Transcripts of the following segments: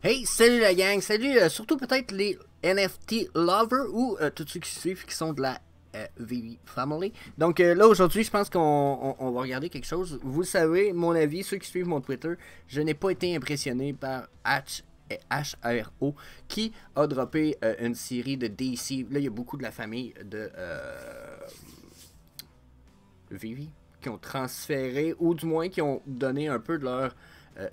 Hey, salut la gang, salut surtout peut-être les NFT lovers ou tous ceux qui suivent qui sont de la VV Family. Donc là aujourd'hui je pense qu'on va regarder quelque chose. Vous le savez, mon avis, ceux qui suivent mon Twitter, je n'ai pas été impressionné par HRO qui a droppé une série de DC. Là il y a beaucoup de la famille de VV qui ont transféré ou du moins qui ont donné un peu de leur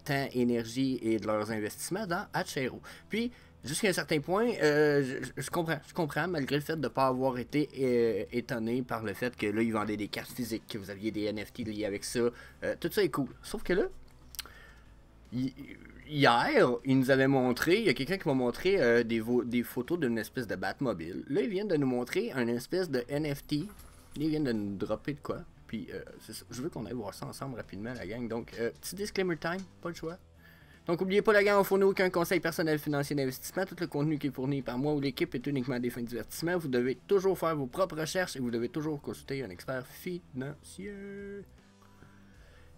temps, énergie et de leurs investissements dans HRO. Puis, jusqu'à un certain point, je comprends, malgré le fait de ne pas avoir été étonné par le fait que là, ils vendaient des cartes physiques, que vous aviez des NFT liés avec ça. Tout ça est cool. Sauf que là, hier, ils nous avaient montré, il y a quelqu'un qui m'a montré des photos d'une espèce de Batmobile. Là, ils viennent de nous montrer une espèce de NFT. Là, ils viennent de nous dropper de quoi. Puis, je veux qu'on aille voir ça ensemble rapidement, la gang. Donc, petit disclaimer time, pas le choix. Donc, n'oubliez pas, la gang, on fournit aucun conseil personnel financier d'investissement. Tout le contenu qui est fourni par moi ou l'équipe est uniquement à des fins de divertissement. Vous devez toujours faire vos propres recherches et vous devez toujours consulter un expert financier.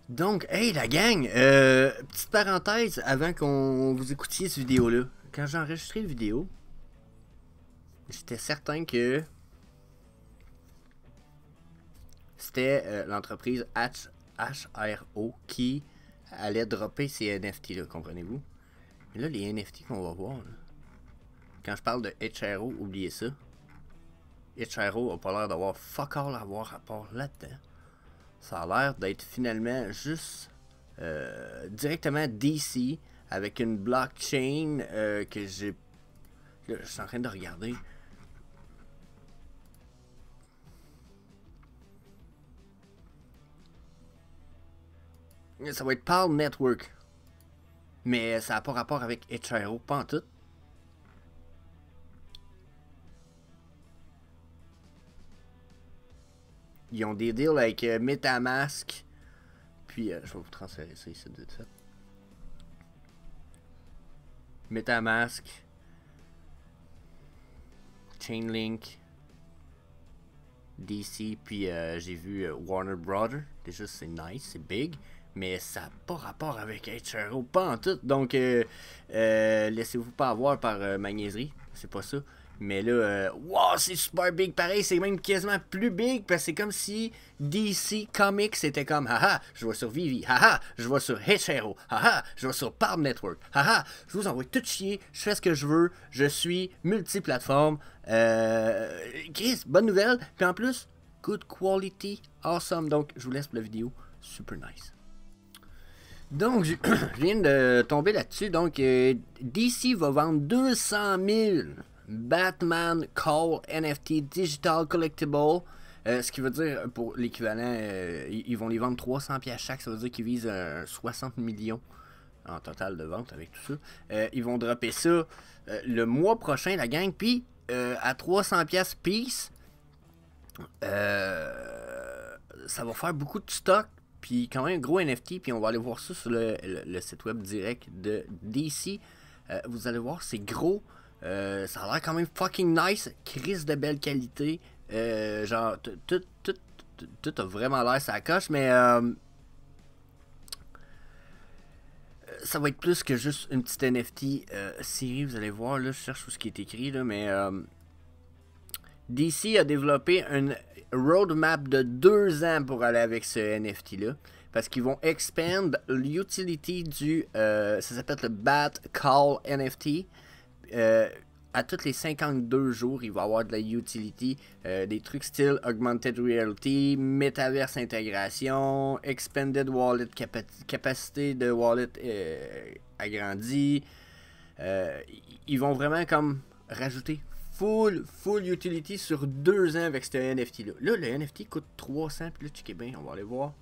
Donc, hey, la gang, petite parenthèse avant qu'on vous écoutiez cette vidéo-là. Quand j'ai enregistré la vidéo, j'étais certain que c'était l'entreprise HRO qui allait dropper ces NFT là, comprenez-vous? Mais là, les NFT qu'on va voir, là, quand je parle de HRO, oubliez ça. HRO a pas l'air d'avoir fuck all à voir rapport là-dedans. Ça a l'air d'être finalement juste directement DC avec une blockchain que j'ai... Là, je suis en train de regarder. Ça va être PAL Network. Mais ça n'a pas rapport avec HRO, pas en tout. Ils ont des deals avec Metamask. Puis, je vais vous transférer ça ici de fait. Metamask. Chainlink. DC. Puis, j'ai vu Warner Brothers. Déjà, c'est nice, c'est big. Mais ça n'a pas rapport avec HRO, pas en tout. Donc, laissez-vous pas avoir par ma niaiserie. C'est pas ça. Mais là, wow, c'est super big. Pareil, c'est même quasiment plus big. Parce que c'est comme si DC Comics était comme, haha, je vais sur Vivi. Haha, je vais sur HRO. Haha, je vais sur Palm Network. Haha, je vous envoie tout chier. Je fais ce que je veux. Je suis multiplateforme. Chris, bonne nouvelle. Puis en plus, good quality. Awesome. Donc, je vous laisse pour la vidéo. Super nice. Donc, je viens de tomber là-dessus. Donc, DC va vendre 200 000 Batman Call NFT Digital Collectible. Ce qui veut dire, pour l'équivalent, ils vont les vendre 300$ chaque. Ça veut dire qu'ils visent 60 millions en total de vente avec tout ça. Ils vont dropper ça le mois prochain, la gang. Puis, à 300$ piece, ça va faire beaucoup de stock. Puis quand même un gros NFT, puis on va aller voir ça sur le site web direct de DC. Vous allez voir, c'est gros. Ça a l'air quand même fucking nice. Crise de belle qualité. Genre, tout a vraiment l'air ça coche, mais ça va être plus que juste une petite NFT série. Vous allez voir, là, je cherche tout ce qui est écrit, là, mais DC a développé une roadmap de 2 ans pour aller avec ce NFT-là. Parce qu'ils vont expand l'utility du... ça s'appelle le Bat Call NFT. À tous les 52 jours, il va y avoir de la utility. Des trucs style Augmented Reality, Metaverse intégration, Expanded Wallet, capacité de wallet agrandie. Ils vont vraiment comme rajouter full utility sur 2 ans avec ce NFT-là. Là, le NFT coûte 300, puis là, checkez bien, on va aller voir.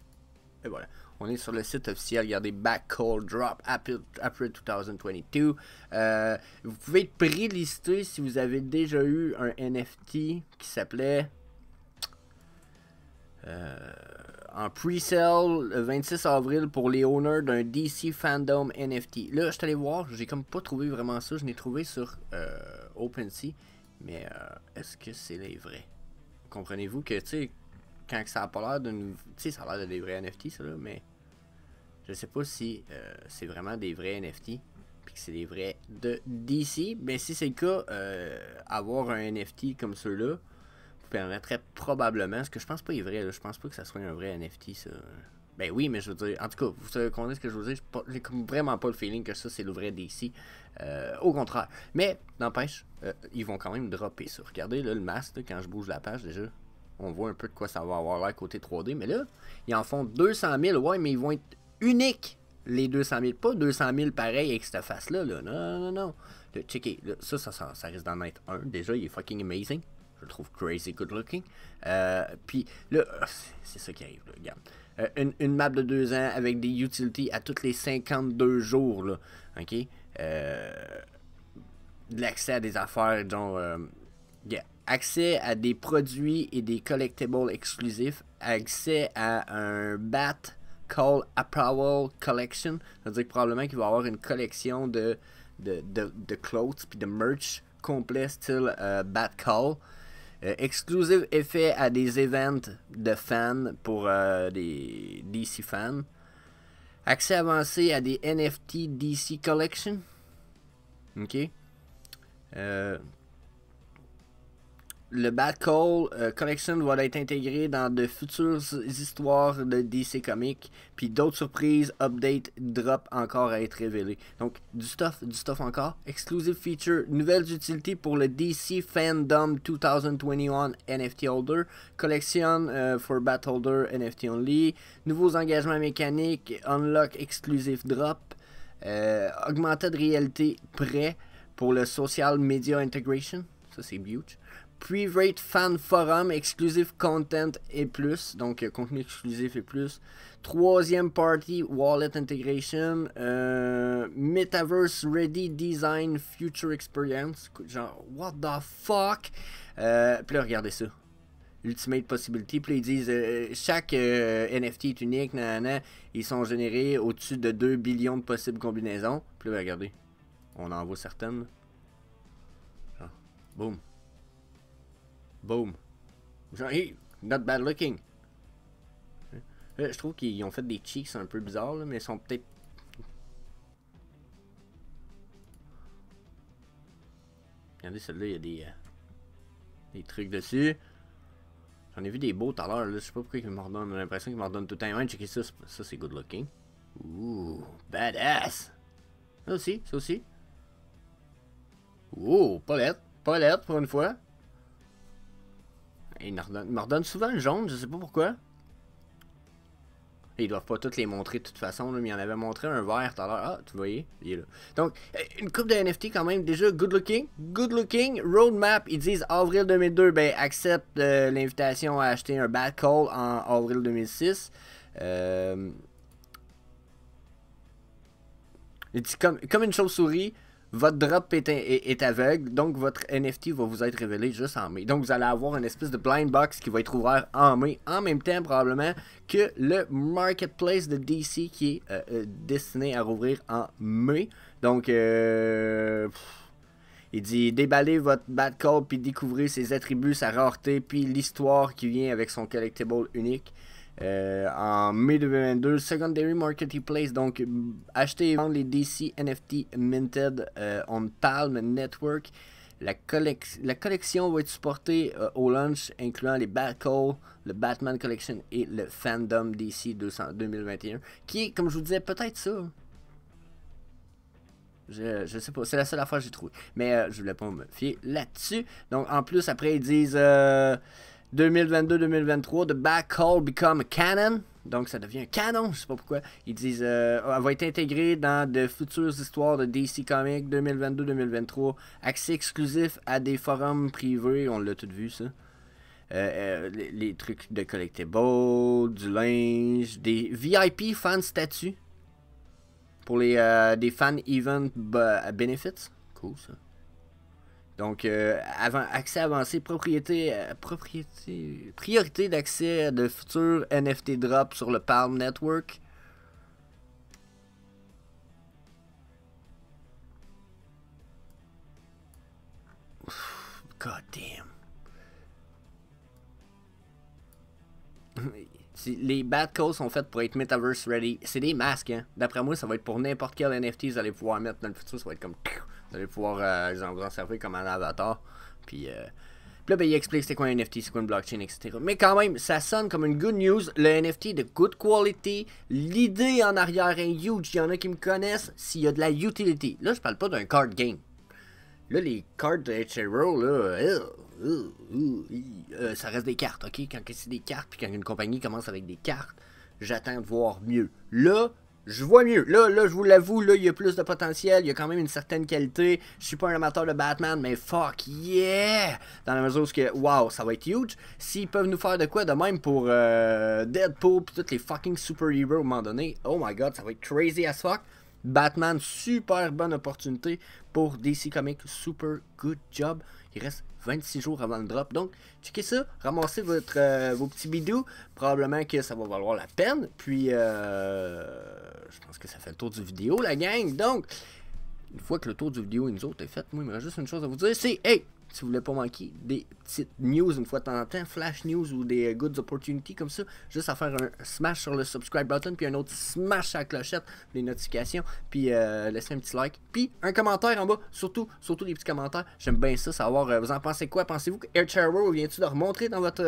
Et voilà. On est sur le site officiel. Regardez, Back Call Drop April 2022. Vous pouvez être prélisté si vous avez déjà eu un NFT qui s'appelait en pre-sale le 26 avril pour les owners d'un DC Fandom NFT. Là, je suis allé voir. J'ai comme pas trouvé vraiment ça. Je l'ai trouvé sur OpenSea. Mais est-ce que c'est les vrais? Comprenez-vous que, tu sais, quand ça a pas l'air d'une... Tu sais, ça a l'air de des vrais NFT, ça, là, mais je sais pas si c'est vraiment des vrais NFT, puis que c'est des vrais de DC. Ben si c'est le cas, avoir un NFT comme ceux-là vous permettrait probablement, ce que je pense pas est vrai, là, je pense pas que ça soit un vrai NFT ça. Ben oui, mais je veux dire, en tout cas, vous savez ce que je veux dire, j'ai vraiment pas le feeling que ça c'est le vrai DC. Au contraire. Mais, n'empêche, ils vont quand même dropper ça. Regardez là, le masque, là, quand je bouge la page déjà, on voit un peu de quoi ça va avoir l'air côté 3D. Mais là, ils en font 200 000, ouais, mais ils vont être uniques, les 200 000. Pas 200 000 pareil avec cette face-là. Là. Non, non, non. Là, checkez, là, ça risque d'en être un. Déjà, il est fucking amazing. Je le trouve crazy good looking. Puis là, c'est ça qui arrive, là, regarde. Une map de 2 ans avec des utilities à tous les 52 jours, là. OK? De l'accès à des affaires, genre... yeah. Accès à des produits et des collectibles exclusifs. Accès à un Bat Call Apparel Collection. Ça veut dire que probablement qu'il va y avoir une collection de clothes puis de merch complet style Bat Call. Exclusive effet à des events de fans pour des DC fans. Accès avancé à des NFT DC Collection. Ok. Le Bad Call Collection va être intégré dans de futures histoires de DC Comics, puis d'autres surprises, updates, drop encore à être révélées. Donc, du stuff encore. Exclusive feature, nouvelles utilités pour le DC Fandom 2021 NFT Holder, Collection for Bat Holder NFT Only, nouveaux engagements mécaniques, Unlock Exclusive Drop, augmented réalité prêt pour le Social Media Integration, ça c'est huge. Private Fan Forum, Exclusive Content et plus, donc contenu exclusif et plus. Troisième Party Wallet Integration, Metaverse Ready Design Future Experience, genre what the fuck. Puis là regardez ça, Ultimate Possibility, puis là, ils disent chaque NFT est unique, nanana, ils sont générés au-dessus de 2 billions de possibles combinaisons. Puis là regardez, on en voit certaines. Genre, boum. Boom. Genre, hey, not bad looking. Je trouve qu'ils ont fait des cheeks un peu bizarres, là, mais ils sont peut-être... Regardez, celle-là, il y a des trucs dessus. J'en ai vu des beaux tout à l'heure, là. Je sais pas pourquoi ils me redonnent l'impression qu'ils me redonnent tout le temps. Ouais, checker ça, ça c'est good looking. Ouh, badass. Ça aussi, ça aussi. Ouh, Paulette pour une fois. Ils me redonnent souvent le jaune, je sais pas pourquoi. Et ils doivent pas toutes les montrer de toute façon, là, mais il en avait montré un vert tout à l'heure. Ah, tu voyais, il est là. Donc, une coupe de NFT quand même, déjà good looking. Roadmap, ils disent avril 2002, ben accepte l'invitation à acheter un Bad Call en avril 2006. Il dit comme une chauve-souris. Votre drop est aveugle, donc votre NFT va vous être révélé juste en mai. Donc vous allez avoir une espèce de blind box qui va être ouvert en mai, en même temps probablement que le marketplace de DC qui est destiné à rouvrir en mai. Donc il dit déballez votre Bad Call puis découvrez ses attributs, sa rareté puis l'histoire qui vient avec son collectible unique. En mai 2022, Secondary Marketplace, donc acheter et vendre les DC NFT Minted on Palm Network. La collection va être supportée au launch, incluant les Bad Call, le Batman Collection et le Fandom DC 2021, qui est, comme je vous disais, peut-être ça. Je sais pas, c'est la seule affaire que j'ai trouvée. Mais je voulais pas me fier là-dessus. Donc en plus, après, ils disent 2022-2023, The Back Call become canon. Donc ça devient un canon, je sais pas pourquoi. Ils disent elle va être intégrée dans de futures histoires de DC Comics 2022-2023. Accès exclusif à des forums privés, on l'a tout vu ça. Les trucs de collectibles, du linge, des VIP fan statuts pour des fan event benefits. Cool ça. Donc, accès avancé, priorité d'accès à de futurs NFT drops sur le Palm Network. God damn. Les bad codes sont faits pour être metaverse ready. C'est des masques, hein. D'après moi, ça va être pour n'importe quel NFT vous allez pouvoir mettre dans le futur. Ça va être comme. Vous allez pouvoir vous en servir comme un avatar. Puis là, ben, il explique c'est quoi un NFT, c'est quoi une blockchain, etc. Mais quand même, ça sonne comme une good news. Le NFT est de good quality. L'idée en arrière est huge. Il y en a qui me connaissent s'il y a de la utility. Là, je parle pas d'un card game. Là, les cartes de HRO, là, ça reste des cartes, ok? Quand c'est des cartes, puis quand une compagnie commence avec des cartes, j'attends de voir mieux. Là, je vois mieux. Là, je vous l'avoue, là, il y a plus de potentiel, il y a quand même une certaine qualité. Je suis pas un amateur de Batman, mais fuck yeah! Dans la mesure où que, wow, ça va être huge. S'ils peuvent nous faire de quoi de même pour Deadpool, puis tous les fucking super-héros à un moment donné, oh my god, ça va être crazy as fuck. Batman, super bonne opportunité pour DC Comics, super good job. Il reste 26 jours avant le drop, donc checkez ça, ramassez vos petits bidous, probablement que ça va valoir la peine. Puis je pense que ça fait le tour du vidéo, la gang. Donc une fois que le tour du vidéo et nous autres est fait, moi il me reste juste une chose à vous dire, c'est hey, si vous voulez pas manquer des petites news une fois de temps en temps, flash news ou des good opportunities comme ça, juste à faire un smash sur le subscribe button, puis un autre smash à la clochette, les notifications, puis laissez un petit like, puis un commentaire en bas, surtout les petits commentaires, j'aime bien ça, savoir vous en pensez quoi, pensez-vous que Air Charrow vient-tu de remontrer dans votre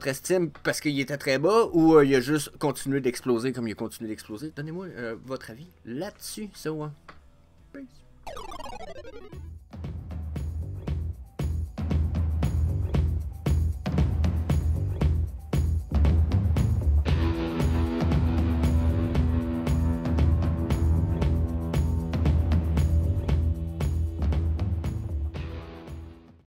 estime parce qu'il était très bas ou il a juste continué d'exploser comme il a continué d'exploser? Donnez-moi votre avis là-dessus, so peace.